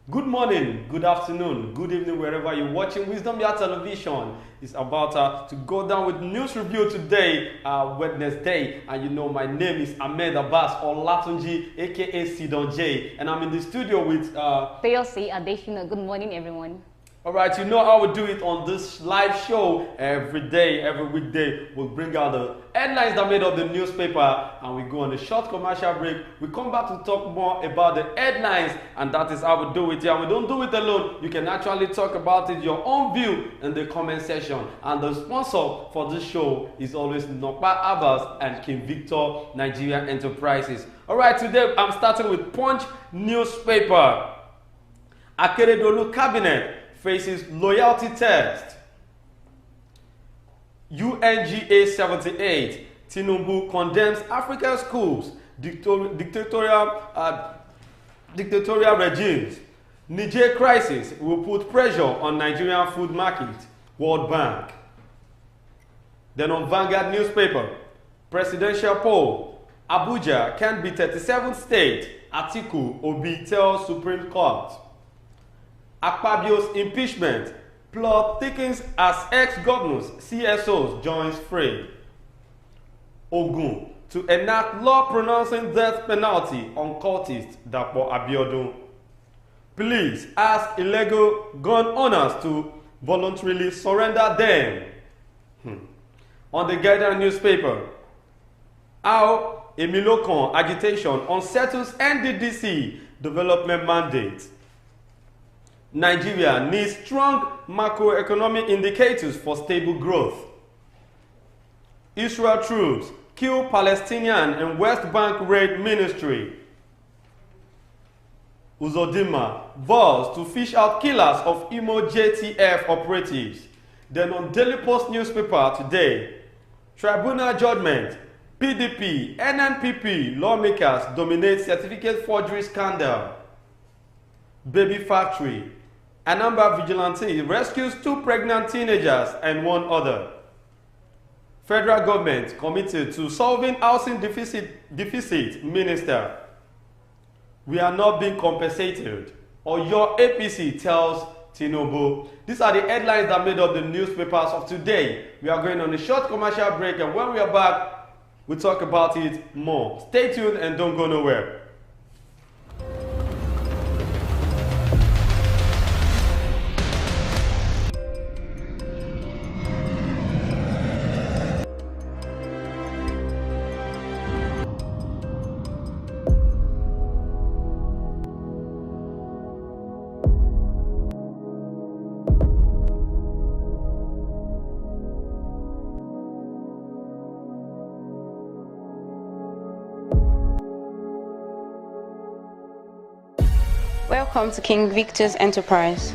Good morning, good afternoon, good evening, wherever you're watching Wisdom Yard Television. It's about to go down with news review today, Wednesday. And you know, my name is Ahmed Abbas or Latunji, aka Sidon J. And I'm in the studio with Theosi Adeshina. Good morning, everyone. Alright, you know how we do it on this live show every day, every weekday. We'll bring out the headlines that made up the newspaper and we go on a short commercial break. We come back to talk more about the headlines, and that is how we do it here. And we don't do it alone. You can actually talk about it, your own view, in the comment section. And the sponsor for this show is always Mohbad Abbas and King Victor Nigeria Enterprises. Alright, today I'm starting with Punch newspaper. Akeredolu cabinet faces loyalty test. UNGA 78. Tinubu condemns African schools, dictatorial regimes. Niger crisis will put pressure on Nigerian food market. World Bank. Then on Vanguard newspaper, presidential poll. Abuja can be 37th state. Atiku Obi tells Supreme Court. Akpabio's impeachment. Plot thickens as ex-governors, CSOs joins fray. Ogun to enact law pronouncing death penalty on cultist Dapo Abiodun. Police ask illegal gun owners to voluntarily surrender them. On the Guardian newspaper, how Emilokan agitation unsettles NDDC development mandate. Nigeria needs strong macroeconomic indicators for stable growth. Israel troops kill Palestinian and West Bank raid ministry. Uzodinma vows to fish out killers of Imo JTF operatives. Then on Daily Post newspaper today, tribunal judgment, PDP, NNPP lawmakers dominate certificate forgery scandal. Baby factory. Anambra vigilante rescues 2 pregnant teenagers and 1 other. Federal government committed to solving housing deficit minister. We are not being compensated. Or your APC tells Tinubu. These are the headlines that made up the newspapers of today. We are going on a short commercial break, and when we are back, we'll talk about it more. Stay tuned and don't go nowhere. Welcome to King Victor's Enterprise.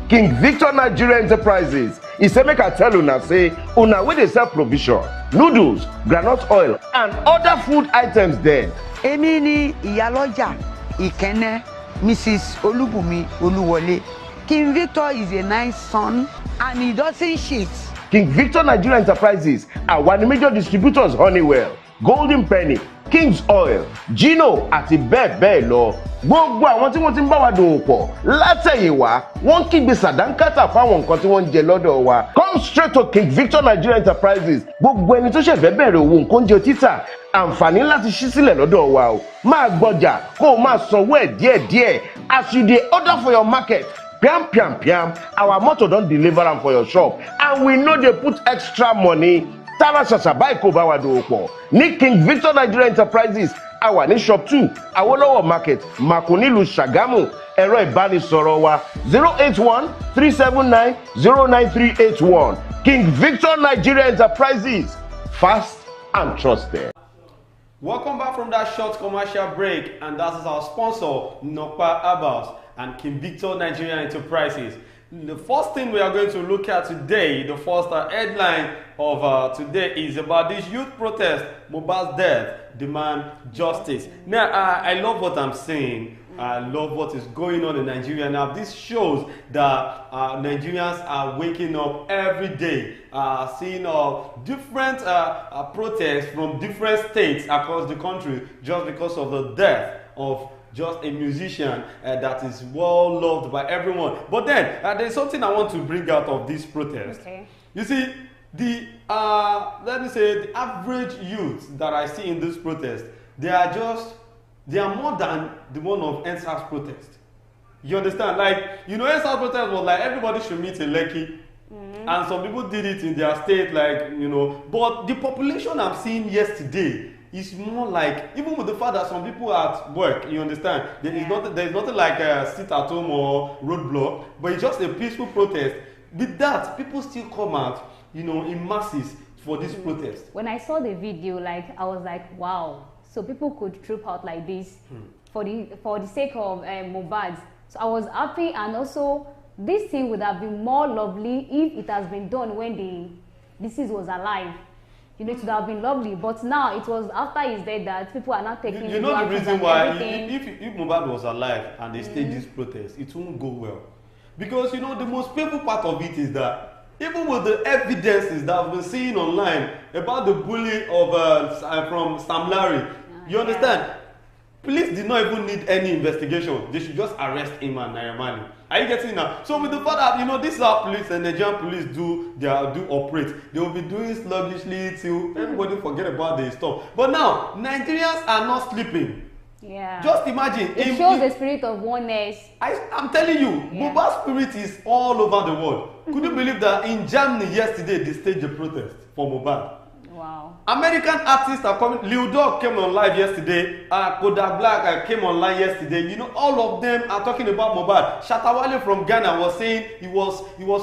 King Victor Nigeria Enterprises is a make I tell una say una wey dey sell provision, noodles, groundnut oil and other food items then. Èmi ni ìyálọ́jà Ìkẹ́nnẹ́ Mrs. Olúbùnmi Olúwọlé. King Victor is a nice son and he doesn't cheat. King Victor Nigeria Enterprises are one of the major distributors Honeywell, Golden Penny, King's Oil, Gino àti bẹ́ẹ̀ bẹ́ẹ̀ lọ. Gbogbo àwọn tí wọ́n ti ń bá wa dòwò pọ̀ látẹ̀yìnwá wọ́n kígbe sàdánkátà fáwọn nǹkan tí wọ́n ń jẹ lọ́dọ̀ wa. Come straight to King Victor Nigeria Enterprises. Gbogbo ẹni tó ṣẹ̀fẹ̀ bẹ̀rẹ̀ òwò nǹkan oúnjẹ títà àǹfààní láti ṣí sílẹ̀ lọ́dọ̀ wa o. Máa gbọ́jà kó o máa sanwó ẹ̀ díẹ̀díẹ̀ as you dey order for your market. Piam piam piam, our motor don deliver am for your shop and we no dey put extra money. Tara ṣàṣà báyìí kó bá wa dòwò pọ̀ ní King Victor Nigeria Enterprises. A wà ní shop 2 Awolowo market Màkò nílùú Ṣàgámù. Ẹ̀rọ ìbánisọ̀rọ̀ wa 081-379-09381. King Victor Nigeria Enterprises, fast and trusted. Welcome back from that short commercial break, and that is our sponsor, Mohbad Abbas and King Victor Nigeria Enterprises. The first thing we are going to look at today, the first headline of today is about this youth protest, Mohbad's death, demand justice. Now, I love what I'm saying. I love what is going on in Nigeria now. This shows that Nigerians are waking up every day, seeing different protests from different states across the country just because of the death of just a musician that is well loved by everyone. But then there's something I want to bring out of this protest. Okay. You see, the let me say the average youth that I see in this protest, they are more than the one of NSAS protest. You understand? Like, you know, NSAS protest was like everybody should meet in Lekki. And some people did it in their state, like, you know. But the population I'm seeing yesterday is more like, even with the fact that some people are at work, you understand, there is nothing like sit at home or roadblock, but it's just a peaceful protest. With that, people still come out, you know, in masses for this protest. When I saw the video, like, I was like, wow, so people could troop out like this for the sake of Mohbad. So I was happy, and also this thing would have been more lovely if it has been done when the deceased was alive. You know, it would have been lovely, but now it was after he's dead that people are not taking. You know the reason why? If Mohbad was alive and they staged this protest, it won't go well, because you know the most painful part of it is that even with the evidences that we've been seeing online about the bully of from Sam Larry, you understand? Police did not even need any investigation. They should just arrest him and Naira Marley. Are you getting it now? So with the fact that, you know, this is how police and Nigerian police do operate. They will be doing sluggishly till everybody forget about their stuff. But now, Nigerians are not sleeping. Yeah. Just imagine. It shows the spirit of oneness. I'm telling you, Mohbad's spirit is all over the world. Could you believe that in Germany yesterday they staged a protest for Mohbad? Wow. American artists are coming. Lil Dog came on live yesterday. Kodak Black came online yesterday. You know, all of them are talking about Mohbad. Shatawale from Ghana was saying he was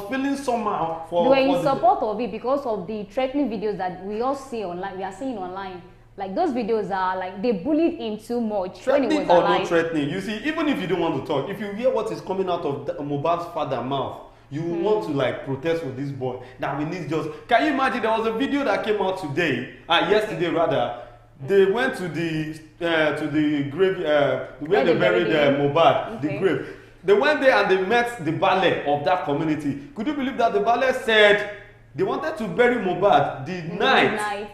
feeling somehow for. They were in support of it because of the threatening videos that we all see online. We are seeing online. Like, those videos are like they bullied him too much when he was alive. Or no threatening. You see, even if you don't want to talk, if you hear what is coming out of Mohbad's father's mouth, you want to like protest with this boy that we need just. Can you imagine? There was a video that came out today, yesterday rather. They went to the grave where they buried Mohbad, the grave. They went there and they met the ballet of that community. Could you believe that the ballet said they wanted to bury Mohbad the night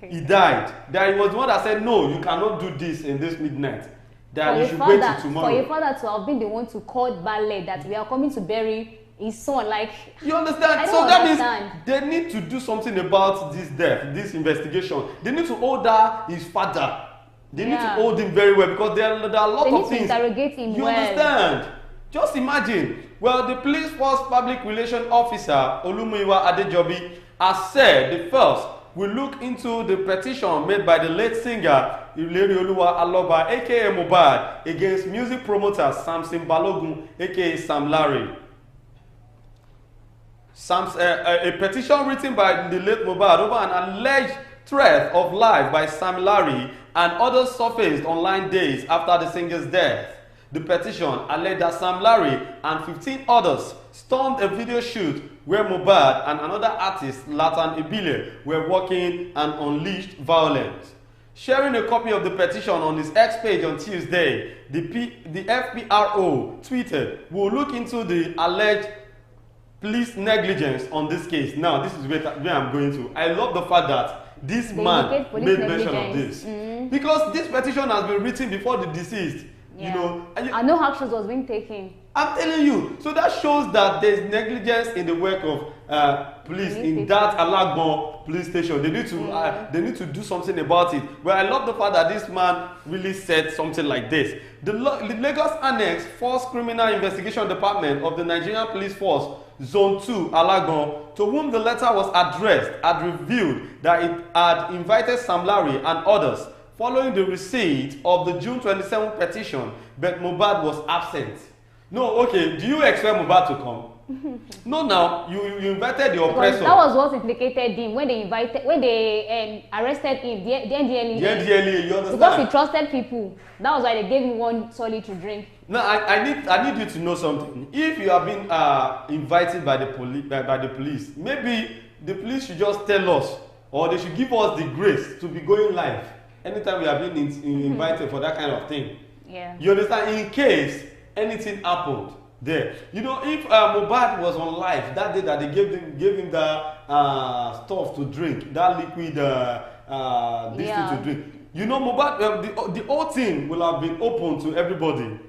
he died? That he was the one that said, no, you cannot do this in this midnight. That you should wait till tomorrow. For your father to have been the one to call ballet that we are coming to bury his son, like, you understand? So that means they need to do something about this death, this investigation. They need to order his father. They need to hold him very well, because there are a lot of things. They need to interrogate him you understand? Just imagine. Well, the police force public relations officer Olumuyiwa Adejobi has said the first will look into the petition made by the late singer Ilerioluwa Aloba, aka Mohbad, against music promoter Samson Balogun, aka Sam Larry. A petition written by the late Mohbad over an alleged threat of life by Sam Larry and others surfaced online days after the singer's death. The petition alleged that Sam Larry and 15 others stormed a video shoot where Mohbad and another artist, Latan Ibile, were working and unleashed violence. Sharing a copy of the petition on his X page on Tuesday, the FPRO tweeted, "We'll look into the alleged police negligence on this case." Now, this is where I'm going to. I love the fact that this man made mention of this. Because this petition has been written before the deceased. You know, and no actions was being taken. I'm telling you. So that shows that there's negligence in the work of police in that Alagbon police station. They need to do something about it. Well, I love the fact that this man really said something like this. The Lagos Annex Force Criminal Investigation Department of the Nigerian Police Force Zone 2 Alagbon, to whom the letter was addressed, had revealed that it had invited Sam Larry and others following the receipt of the June 27 petition, but Mohbad was absent. No, okay, do you expect Mohbad to come? No, now, you invited the oppressor. Because that was what implicated him when they arrested him, the NDLEA. The NDLEA, you understand? Because he trusted people. That was why they gave him one solid to drink. Now, I need you to know something. If you have been invited by the police, maybe the police should just tell us, or they should give us the grace to be going live anytime we have been invited for that kind of thing. Yeah. You understand? In case anything happened there. You know, if Mohbad was on live that day that they gave him the stuff to drink, that liquid thing to drink, you know, Mohbad, the whole thing will have been open to everybody.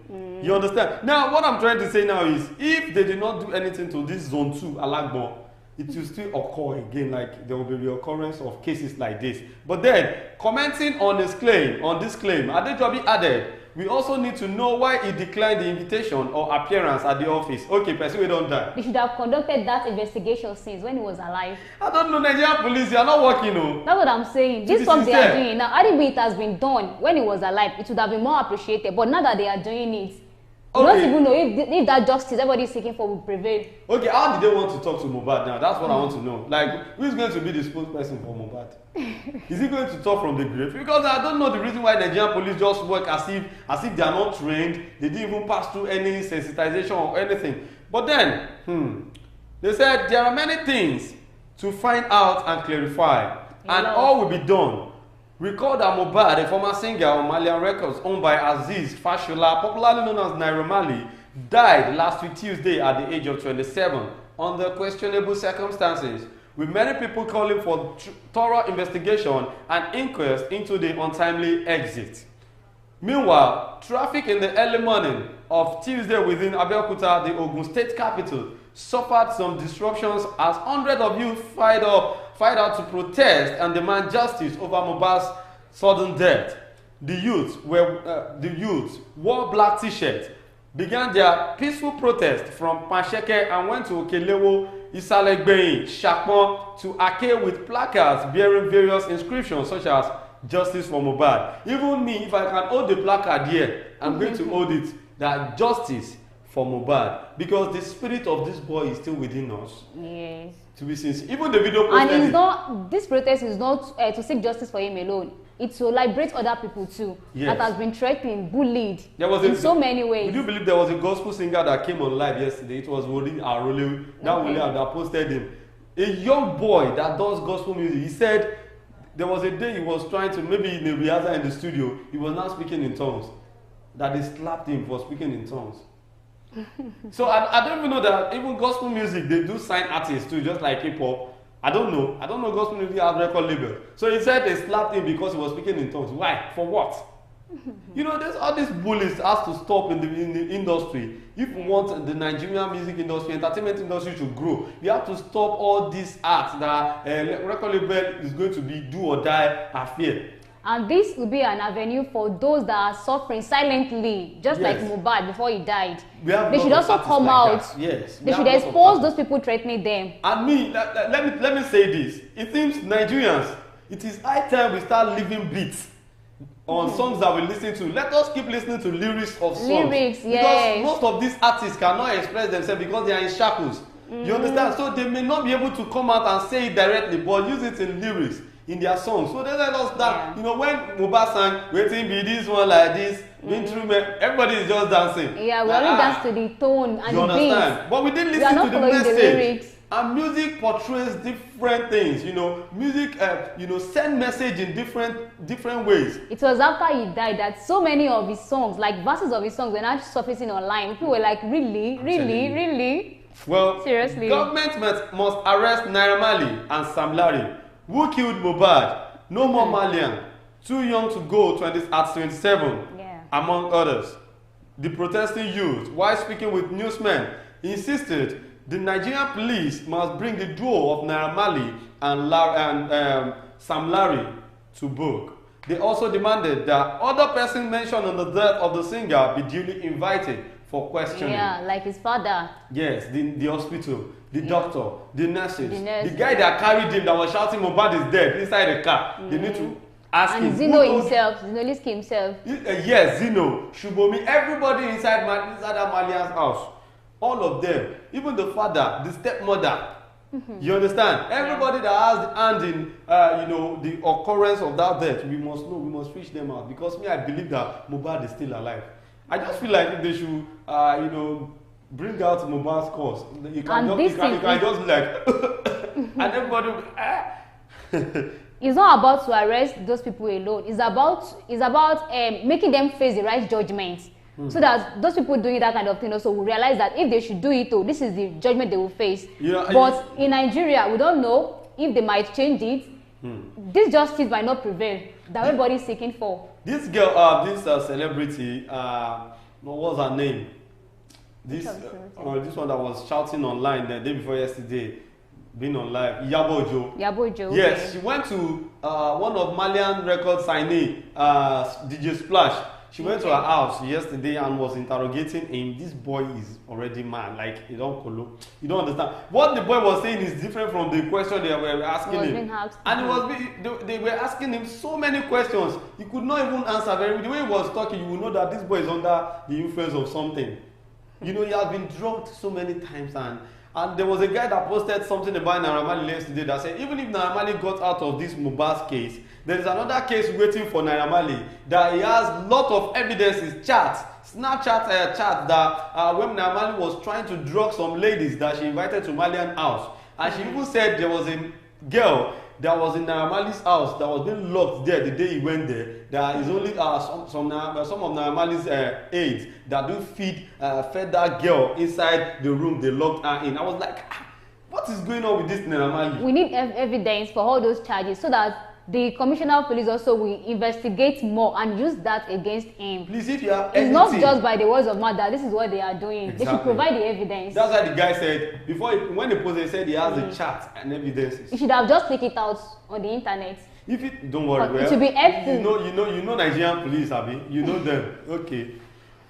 You understand? Now, what I'm trying to say now is, if they did not do anything to this Zone 2 Alagbo, it will still occur again, like there will be reoccurrence of cases like this. But then, commenting on this claim, Adejobi added, we also need to know why he declined the invitation or appearance at the office. Okay, person, we don't die. They should have conducted that investigation since when he was alive. I don't know, Nigerian police, they are not working, no. That's what I'm saying. This is what they are doing. Now, Adibi, it has been done when he was alive. It would have been more appreciated. But now that they are doing it, you don't even know if that justice everybody is seeking for will prevail. Okay, how did they want to talk to Mohbad now? That's what I want to know. Like, who is going to be the spokesperson for Mohbad? Is he going to talk from the grave? Because I don't know the reason why Nigerian police just work as if they are not trained. They didn't even pass through any sensitization or anything. But then, they said there are many things to find out and clarify, and all will be done. Recall that Mohbad, a former singer on Malian Records owned by Aziz Fashola, popularly known as Naira Marley, died last week Tuesday at the age of 27 under questionable circumstances, with many people calling for thorough investigation and inquest into the untimely exit. Meanwhile, traffic in the early morning of Tuesday within Abeokuta, the Ogun State capital, suffered some disruptions as hundreds of youth fired out to protest and demand justice over Mohbad's sudden death. The youths wore black t-shirts, began their peaceful protest from Pansheke and went to Okelewo, Isalegbeyin, Shakpon to Ake with placards bearing various inscriptions such as "Justice for Mohbad." Even me, if I can hold the placard here, I'm going to hold it, that justice for Mohbad, because the spirit of this boy is still within us. Yes. To be sincere, even the video posted. And it's not, this protest is not to seek justice for him alone. It's to liberate other people too. Yes. That has been threatened, bullied in so many ways. Would you believe there was a gospel singer that came on live yesterday? It was Wodi Arole, that posted him. A young boy that does gospel music. He said there was a day he was trying to, maybe in a rehearsal in the studio, he was not speaking in tongues. That they slapped him for speaking in tongues. So I don't even know that even gospel music, they do sign artists too, just like hip-hop. I don't know gospel music has record label. So he said they slapped him because he was speaking in tongues. Why? For what? You know, there's all these bullies has to stop in the industry. If we want the Nigerian music industry, entertainment industry to grow, we have to stop all these acts that record label is going to be do or die affair. And this will be an avenue for those that are suffering silently, just like Mohbad before he died. They should also come out. Yes. They should expose those people threatening them. And me, let me say this. It seems Nigerians, it is high time we start leaving beats on songs that we listen to. Let us keep listening to lyrics of songs. Lyrics, yes. Because most of these artists cannot express themselves because they are in shackles. You understand? So they may not be able to come out and say it directly, but use it in lyrics in their songs. So they let us that, you know, when Mohbad sang, waiting be this one like this, been through me, everybody is just dancing. Yeah, we only dance to the tone and the beats. But we didn't listen to the message. And music portrays different things, you know. Music, send message in different ways. It was after he died that so many of his songs, like verses of his songs, were not surfacing online. People were like, really? Well, seriously. Government must arrest Naira Marley and Sam Larry, who killed Mohbad. No more Malian, too young to go at 27, among others. The protesting youth, while speaking with newsmen, insisted the Nigerian police must bring the duo of Naira Marley and Sam Larry to book. They also demanded that other persons mentioned on the death of the singer be duly invited for questioning. Yeah, like his father. Yes, the hospital, the doctor, the nurses, the guy that carried him that was shouting Mohbad is dead inside the car. They need to ask him. And Zino himself, Zinolisky himself. Yes, Zino, Shubomi, everybody inside that Malian's house. All of them, even the father, the stepmother. You understand? Everybody that has the hand in, the occurrence of that death, we must know, we must fish them out. Because me, I believe that Mohbad is still alive. I just feel like they should, bring out Mohbad's cause. You can just be like, and everybody. It's not about to arrest those people alone. It's about making them face the right judgment. So that those people doing that kind of thing also will realize that if they should do it, this is the judgment they will face. But in Nigeria, we don't know if they might change it. This justice might not prevail. that everybody's seeking for. This girl, this celebrity, what was her name? This this one that was shouting online the day before yesterday, being on live, Yabo Jo. Yes, okay. she went to one of Malian record signee, DJ Splash. She went to her house yesterday and was interrogating him. This boy is already mad, like you don't understand. What the boy was saying is different from the question they were asking him. And they were asking him so many questions. He could not even answer the way he was talking. You will know that this boy is under the influence of something. You know, he has been drugged so many times, and there was a guy that posted something about Naira Marley yesterday that said even if Naira Marley got out of this Mohbad case, there is another case waiting for Naira Marley that he has a lot of evidences, Snapchat chat that when Naira Marley was trying to drug some ladies that she invited to Malian house, and she even said there was a girl that was in Naira Marley's house that was being locked there the day he went there. There is only some of Naira Marley's aides that do fed that girl inside the room they locked her in. I was like, what is going on with this Naira Marley? We need evidence for all those charges so that the commissioner of police also will investigate more and use that against him. Please, if you have it's anything, not just by the words of mouth that this is what they are doing. Exactly. They should provide the evidence. That's why the guy said when he posted, he said he has the chat and evidences. You should have just take it out on the internet. If it don't worry, it should be helpful. You know Nigerian police, Abi. You know them. Okay.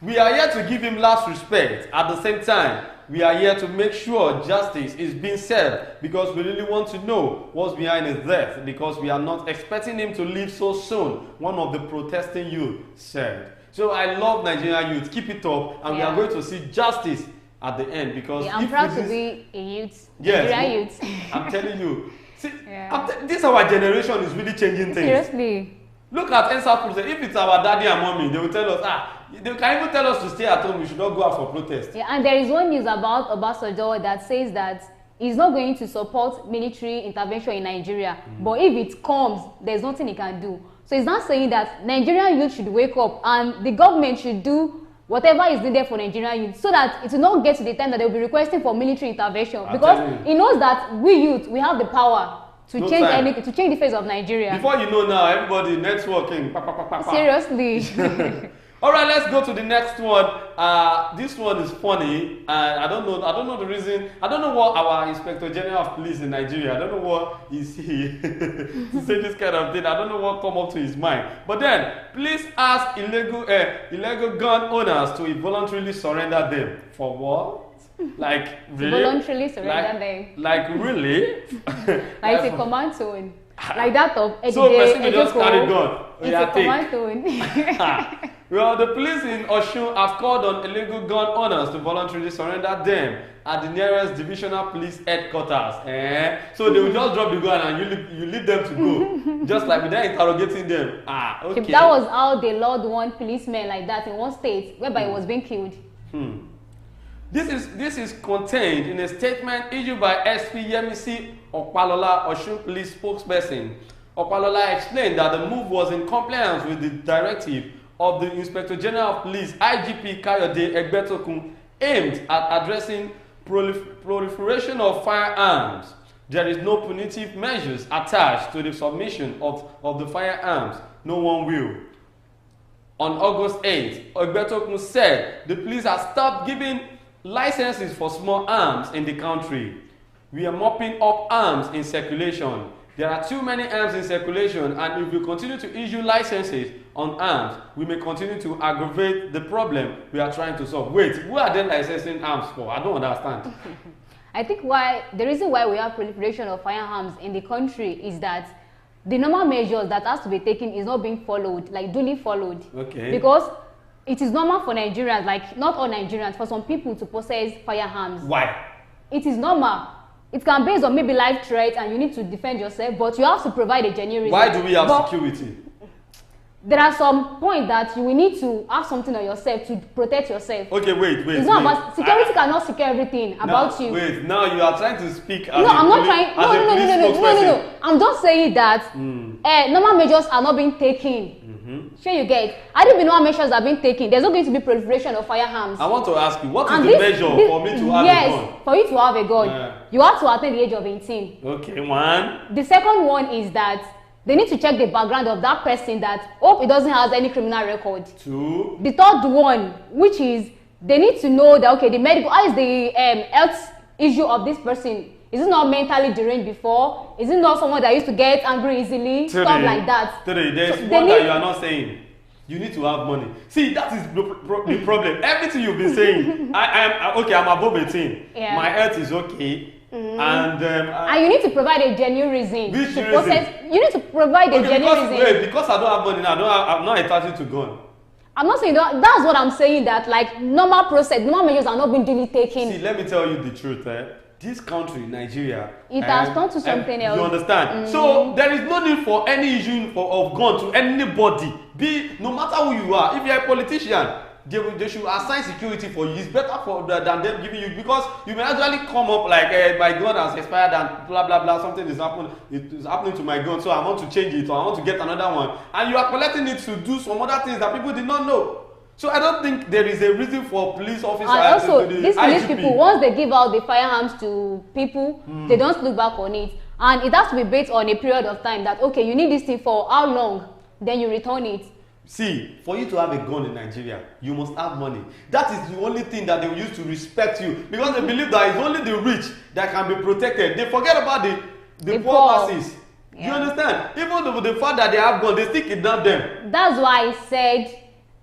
We are here to give him last respect. At the same time, we are here to make sure justice is being served because we really want to know what's behind his death because we are not expecting him to leave so soon, one of the protesting youth said. So I love Nigerian youth. Keep it up and we are going to see justice at the end because I'm proud to be a youth. Yes, Nigerian youth. I'm telling you. See, this our generation is really changing things. Seriously. Look at NSAP protest. If it's our daddy and mommy, they will tell us, they can even tell us to stay at home. We should not go out for protest. Yeah, and there is one news about Obasanjo that says that he's not going to support military intervention in Nigeria. But if it comes, there's nothing he can do. So he's not saying that Nigerian youth should wake up and the government should do whatever is needed for Nigerian youth so that it will not get to the time that they'll be requesting for military intervention. Because he knows that we youth, we have the power to change anything, to change the face of Nigeria. Before you know now, everybody networking. Seriously. All right, let's go to the next one. This one is funny. I don't know the reason. I don't know what our Inspector General of Police in Nigeria, I don't know what is he to say this kind of thing. I don't know what come up to his mind. But then, please ask illegal gun owners to voluntarily surrender them. For what? Like really? Voluntarily surrender them. Like really? Like it's a command tone. Like that of So person will just carry gun. It's a command tone. Well, the police in Osun have called on illegal gun owners to voluntarily surrender them at the nearest divisional police headquarters. So they will just drop the gun and you leave them to go. Just like without interrogating them. Okay. If that was how they lured one policeman like that in one state whereby he was being killed. This is contained in a statement issued by SP Yemisi Opalola, Osun Police spokesperson. Opalola explained that the move was in compliance with the directive of the Inspector General of Police, IGP Kayode Egbetokun, aimed at addressing proliferation of firearms. There is no punitive measures attached to the submission of the firearms. No one will. On August 8th, Egbetokun said the police have stopped giving licenses for small arms in the country. We are mopping up arms in circulation. There are too many arms in circulation, and if we continue to issue licenses on arms, we may continue to aggravate the problem we are trying to solve. Wait, who are they licensing arms for? I don't understand. I think the reason why we have proliferation of firearms in the country is that the normal measures that has to be taken is not being followed, like duly followed. Okay. Because it is normal for Nigerians, like not all Nigerians, for some people to possess firearms. Why? It is normal. It can be based on maybe life threat and you need to defend yourself, but you have to provide a genuine reason. Why do we have security? There are some points that you will need to have something on yourself to protect yourself. Okay, wait. It's not about security cannot secure everything about you. Wait, now you are trying to speak as I'm not trying. No. I'm just saying that normal measures are not being taken. Sure you get. I don't even know how measures are being taken. There's not going to be proliferation of firearms. I want to ask you, what is the measure for me to have a gun? Yes, for you to have a gun, you have to attain the age of 18. Okay, one. The second one is that they need to check the background of that person, that hope it doesn't have any criminal record. 2. The third one, which is they need to know that, okay, the medical, how is the health issue of this person? Is it not mentally deranged before? Is it not someone that used to get angry easily? Stuff like that. There's So one that you are not saying. You need to have money. See, that is the problem. Everything you've been saying, I'm above 18. Yeah. My health is okay. And you need to provide a genuine reason. Which to reason? Process. You need to provide a genuine reason. Wait, because I don't have money now, I'm not entitled to gun. I'm not saying that. That's what I'm saying. That like normal process, normal measures are not being duly taken. See, let me tell you the truth. This country, Nigeria, it has turned to something else. You understand? So there is no need for any issue of gun to anybody. No matter who you are. If you're a politician, they should assign security for you. It's better than them giving you, because you may actually come up like my gun has expired and blah blah blah. Something is happening. It is happening to my gun, so I want to change it or I want to get another one. And you are collecting it to do some other things that people did not know. So I don't think there is a reason for police officers. And also, these police IGP. people, once they give out the firearms to people, they don't look back on it. And it has to be based on a period of time that, okay, you need this thing for how long, then you return it. See, for you to have a gun in Nigeria, you must have money. That is the only thing that they will use to respect you, because they believe that it's only the rich that can be protected. They forget about the poor masses. Yeah. You understand? Even though the fact that they have guns, they still kidnap them. That's why I said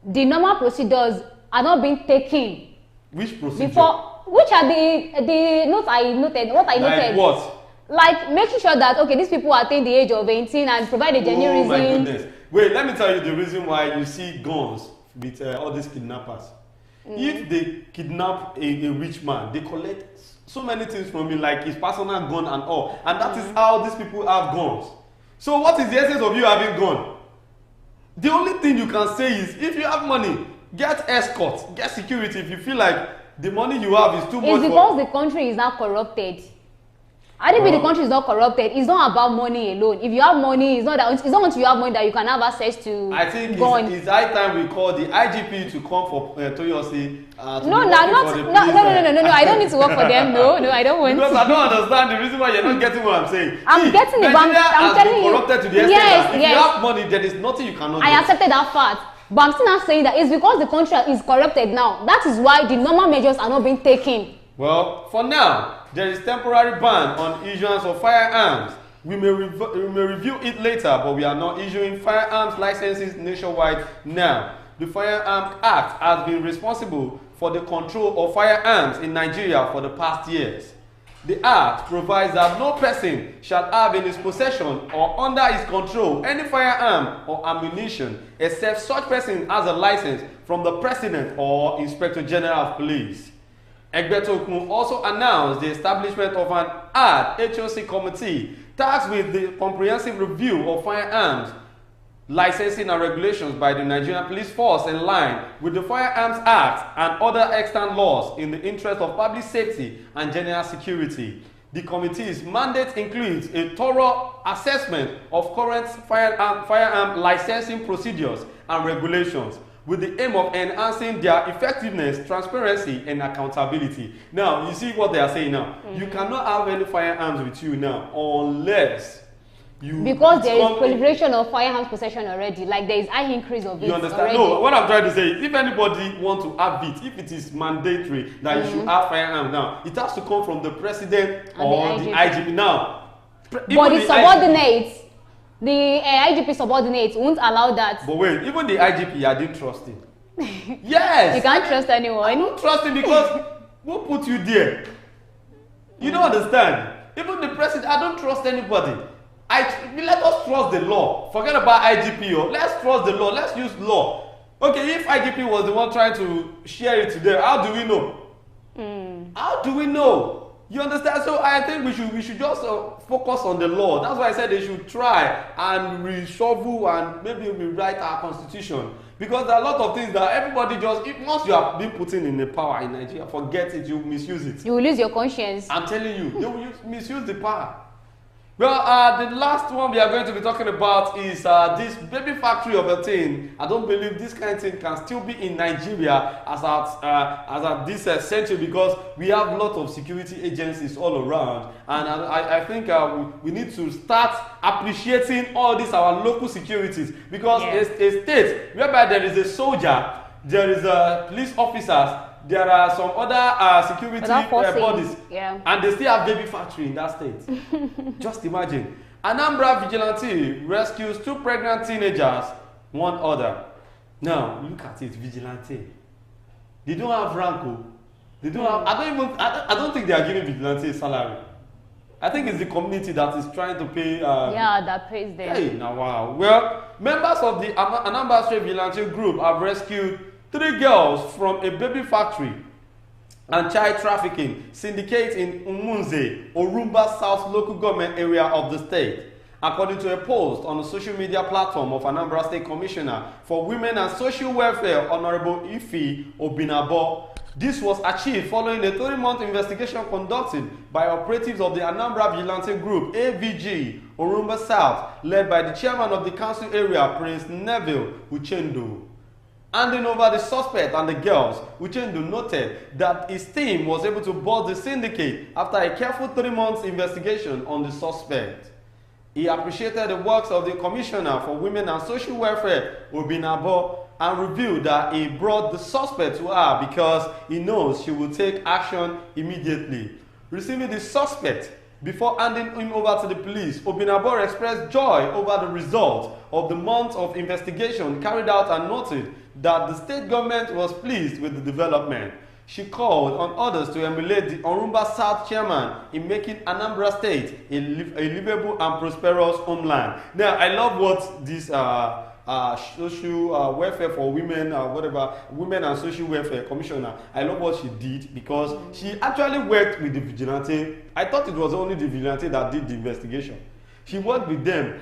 the normal procedures are not being taken. Which procedure? Which are the notes I noted? What I noted? Like what? Like making sure that, okay, these people attain the age of 18 and provide a genuine reason. Oh my goodness. Wait, let me tell you the reason why you see guns with all these kidnappers. If they kidnap a rich man, they collect so many things from him, like his personal gun and all. And that is how these people have guns. So what is the essence of you having gun? The only thing you can say is, if you have money, get escort, get security. If you feel like the money you have is too much. It's because the country is not corrupted. I think the country is not corrupted. It's not about money alone. If you have money, it's not until you have money that you can have access to. I think guns. it's high time we call the IGP to come for Toyosi. No, I don't need to work for them. No, I don't want. Because I don't understand the reason why you're not getting what I'm saying. I'm getting the bank. I'm telling you. Corrupted to the extent that if you have money, there is nothing you cannot do. I accepted that fact. But I'm still not saying that it's because the country is corrupted now. That is why the normal measures are not being taken. Well, for now, there is temporary ban on issuance of firearms. We may review it later, but we are not issuing firearms licenses nationwide now. The Firearms Act has been responsible for the control of firearms in Nigeria for the past years. The Act provides that no person shall have in his possession or under his control any firearm or ammunition except such person has a license from the President or Inspector General of Police. Egbetokun also announced the establishment of an HOC committee tasked with the comprehensive review of firearms licensing and regulations by the Nigerian Police Force in line with the Firearms Act and other extant laws in the interest of public safety and general security. The committee's mandate includes a thorough assessment of current firearm licensing procedures and regulations, with the aim of enhancing their effectiveness, transparency, and accountability. Now, you see what they are saying now. You cannot have any firearms with you now unless you... Because there is proliferation of firearms possession already. Like there is high increase of it. You understand? Already. No, what I'm trying to say is, if anybody wants to have it, if it is mandatory that you should have firearms now, it has to come from the President and or the IGP. Now, but the subordinates, the IGP subordinates won't allow that. But wait, even the IGP, I didn't trust him. Yes! You can't trust anyone. I don't trust him because who put you there? You don't understand. Even the President, I don't trust anybody. Let us trust the law. Forget about IGP. Let's trust the law. Let's use law. Okay, if IGP was the one trying to share it today, how do we know? How do we know? You understand? So I think we should just focus on the law. That's why I said they should try and reshuffle and maybe rewrite our constitution. Because there are a lot of things that everybody just, once you have been put in the power in Nigeria, forget it, you misuse it. You will lose your conscience. I'm telling you, they will misuse the power. Well, the last one we are going to be talking about is this baby factory of a thing. I don't believe this kind of thing can still be in Nigeria as at this century, because we have a lot of security agencies all around, and I think we need to start appreciating all these our local securities, because a state whereby there is a soldier, there is police officers, there are some other security bodies, and they still have baby factory in that state. Just imagine. Anambra vigilante rescues 2 pregnant teenagers, 1 other. Now look at it, vigilante. They don't have rank. They don't have. I don't think they are giving vigilante a salary. I think it's the community that is trying to pay. That pays them. Hey, now wow. Well, members of the Anambra State Vigilante Group have rescued 3 girls from a baby factory and child trafficking syndicate in Umunze, Orumba South local government area of the state. According to a post on the social media platform of Anambra State Commissioner for Women and Social Welfare, Honorable Ife Obinabo, this was achieved following a 3-month investigation conducted by operatives of the Anambra Vigilante Group, AVG, Orumba South, led by the chairman of the council area, Prince Neville Uchendu. Handing over the suspect and the girls, Uchendu noted that his team was able to bust the syndicate after a careful 3 months investigation on the suspect. He appreciated the works of the Commissioner for Women and Social Welfare, Obinabo, and revealed that he brought the suspect to her because he knows she will take action immediately. Receiving the suspect before handing him over to the police, Obinabo expressed joy over the result of the month of investigation carried out and noted that the state government was pleased with the development. She called on others to emulate the Orumba South chairman in making Anambra State a livable and prosperous homeland. Now, I love what this social welfare for women, women and social welfare commissioner, I love what she did, because she actually worked with the vigilante. I thought it was only the vigilante that did the investigation. She worked with them.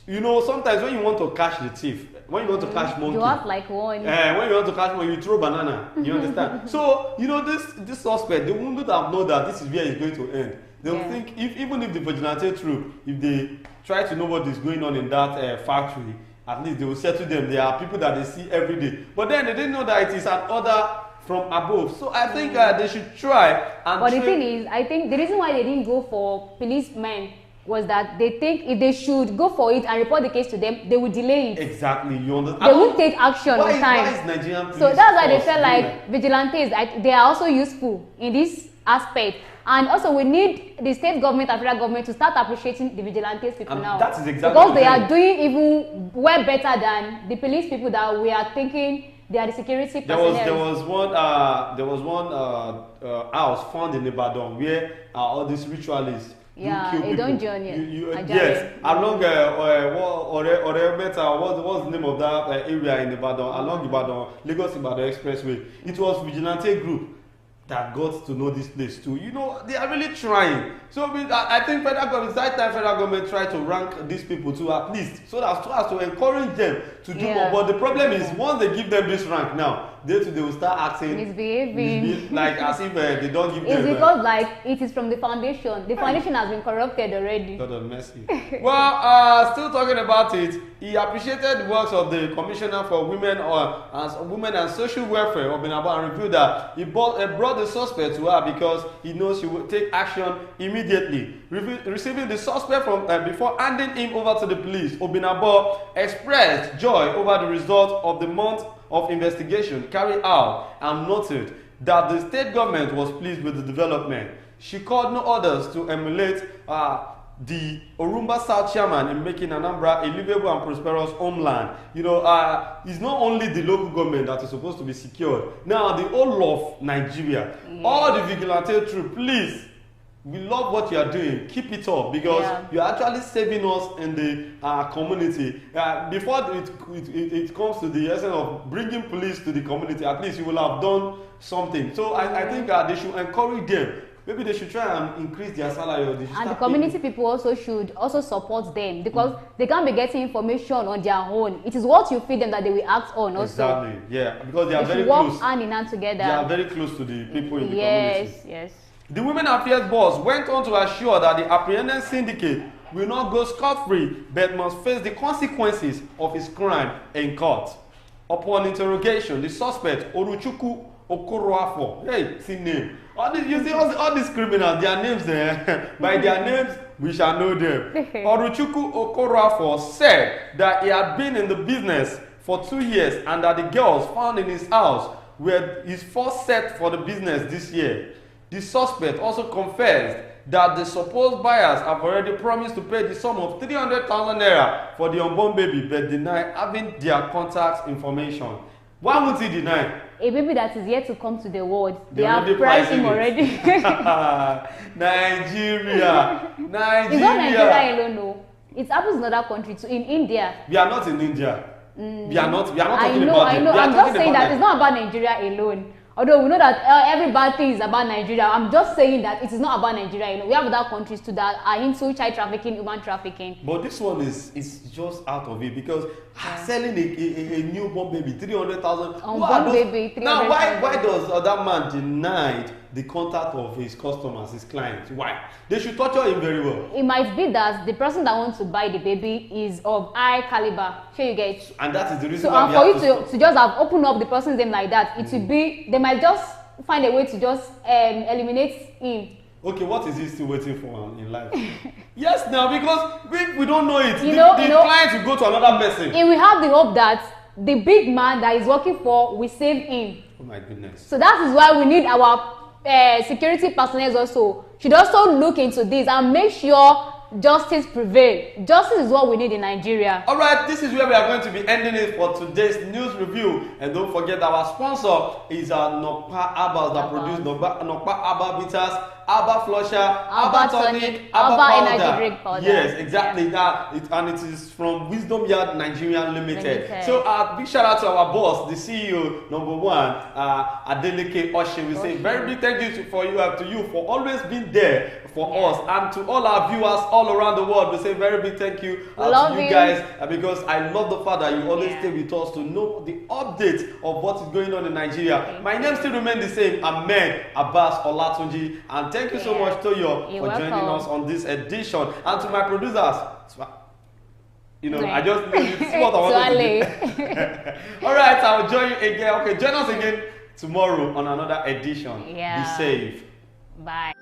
You know, sometimes when you want to catch the thief, when you want to catch monkey, you have like one. When you want to catch monkey, you throw banana. You understand? So you know this suspect, they wouldn't have known that this is where it's going to end. They will think even if the vigilante troop, if they try to know what is going on in that factory, at least they will settle them. There are people that they see every day, but then they didn't know that it is an order from above. So I think they should try. But the thing is, I think the reason why they didn't go for policemen was that they think if they should go for it and report the case to them, they would delay it. Exactly, you understand? They won't take action on time. Why is Nigerian police so that's why they felt like vigilantes, they are also useful in this aspect. And also we need the state government and federal government to start appreciating the vigilantes people now. That is exactly because they are doing even well better than the police people that we are thinking they are the security personnel. There was one house found in Ibadan where all these ritualists. They don't join yes, along what's the name of that area in Ibadan, along Ibadan, Lagos Ibadan Expressway. It was vigilante group that got to know this place too. You know, they are really trying. So I think federal government try to rank these people too, at least, so as to encourage them to do more. But the problem is, once they give them this rank now, they will start acting misbehaving, like as if they don't give them. It's because like it is from the foundation. The foundation has been corrupted already. God of mercy. Well, still talking about it, he appreciated the works of the Commissioner for Women and Social Welfare, Obinabo, and revealed that he brought the suspect to her because he knows she will take action immediately. Receiving the suspect from before handing him over to the police, Obinabo expressed joy over the result of the month of investigation carried out and noted that the state government was pleased with the development. She called no others to emulate the Orumba South chairman in making Anambra a livable and prosperous homeland. You know, it's not only the local government that is supposed to be secured. Now, the whole of Nigeria, all the vigilante troops, please, we love what you are doing. Keep it up, because you are actually saving us in the community. Before it comes to the essence of bringing police to the community, at least you will have done something. So I think they should encourage them. Maybe they should try and increase their salary. Or they should and the community people also should support them, because they can't be getting information on their own. It is what you feed them that they will act on also. Exactly, yeah, because they are very close. Work hand in hand together. They are very close to the people in the community. Yes. The Women Affairs boss went on to assure that the apprehended syndicate will not go scot-free but must face the consequences of his crime in court. Upon interrogation, the suspect, Oruchukwu Okoroafo, hey, see name. You see all these criminals, their names there. By their names, we shall know them. Oruchukwu Okoroafo said that he had been in the business for 2 years and that the girls found in his house were his first set for the business this year. The suspect also confessed that the supposed buyers have already promised to pay the sum of 300,000 naira for the unborn baby but deny having their contact information. Why would he deny? A baby that is yet to come to the world. They have already priced him already. Nigeria. It's not Nigeria alone, no. It happens in other countries too. In India. We are not in India. We are not talking about I know. I'm just saying that it's not about Nigeria alone. Although we know that every bad thing is about Nigeria, I'm just saying that it is not about Nigeria. You know, we have other countries too that are into child trafficking, human trafficking. But this one is just out of it because selling a newborn baby 300,000. Unborn baby 300,000. Now why does that man deny the contact of his customers, his clients? Why? They should torture him very well. It might be that the person that wants to buy the baby is of high caliber. Sure, you get. And that is the reason so, why for you to just have opened up the person's name like that, it will be, they might just find a way to just eliminate him. Okay, what is he still waiting for in life? Yes, now because we don't know it. The client will go to another person. And we have the hope that the big man that is working for will save him. Oh my goodness. So that is why we need our security personnel also should also look into this and make sure justice prevail. Justice is what we need in Nigeria. All right, this is where we are going to be ending it for today's news review. And don't forget our sponsor is Nokpa Herbals that produce Nokpa Herbal Bitters, Herbal Flusher, Herbal Tonic, Herbal Energy Drink Powder. Yes, exactly that. And it is from Wisdom Yard Nigeria Limited. So big shout out to our boss, the CEO #1, Adeleke Oshin. We say very big thank you to you for always being there for us, and to all our viewers all around the world. We say very big thank you to you guys because I love the fact that you always stay with us to know the update of what is going on in Nigeria. My name still remains the same, Ahmed Abbas Olatunji, and thank you so much, Toyo, for joining us on this edition. And to my producers, I just see what I want to do. All right, I'll join you again. Okay, join us again tomorrow on another edition. Be safe. Bye.